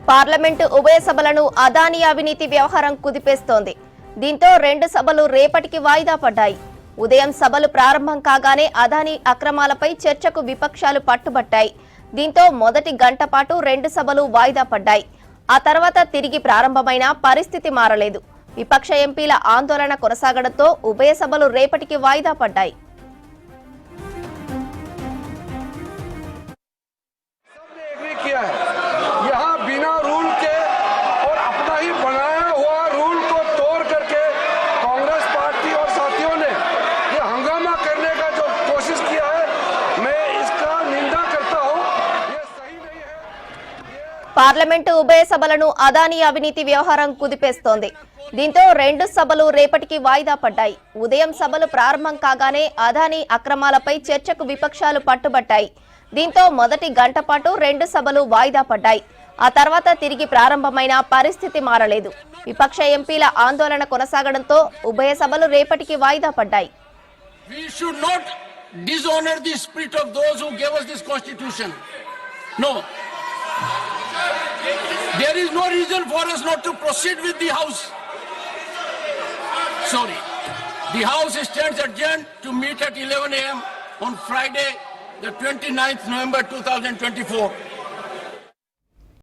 Parliament ఉభయ సభలను అదానీ అవినీతి వ్యవహారం కుదిపేస్తోంది. దీంతో రెండు సభలు రేపటికి వాయిదా పడ్డాయి. ఉదయం సభలు ప్రారంభం కాగానే అదానీ అక్రమాలపై చర్చకు విపక్షాలు పట్టుబట్టాయి. దీంతో మొదటి గంట పాటు రెండు సభలు వాయిదా పడ్డాయి. ఆ తర్వాత తిరిగి ప్రారంభమైన పరిస్థితి మారలేదు. విపక్ష ఎంపీల ఆందోళన కొనసాగడంతో ఉభయ సభలు రేపటికి వాయిదా పడ్డాయి. यहाँ बिना रूल के और अपना ही बनाया हुआ रूल को तोड़ करके कांग्रेस पार्टी और साथियों ने ये हंगामा करने का जो कोशिश किया है, मैं इसका निंदा करता हूं। ये सही नहीं है। పార్లమెంటు ఉభయ సభలను అదానీ అవినీతి వ్యవహారం కుదిపేస్తోంది. దీంతో రెండు సభలు రేపటికి వాయిదా పడ్డాయి. ఉదయం సభలు ప్రారంభం కాగానే అదానీ అక్రమాలపై చర్చకు విపక్షాలు పట్టుబట్టాయి. దీంతో మొదటి గంట పాటు రెండు సభలు వాయిదా పడ్డాయి. ఆ తర్వాత తిరిగి ప్రారంభమైన పరిస్థితి మారలేదు. విపక్ష ఎంపీల ఆందోళన కొనసాగడంతో ఉభయ సభలు రేపటికి వాయిదా పడ్డాయి. We should not dishonor the spirit of those who gave us this constitution. No. There is no reason for us not to proceed with the house. Sorry. The house stands adjourned to meet at 11 a.m. on Friday, the 29th November 2024.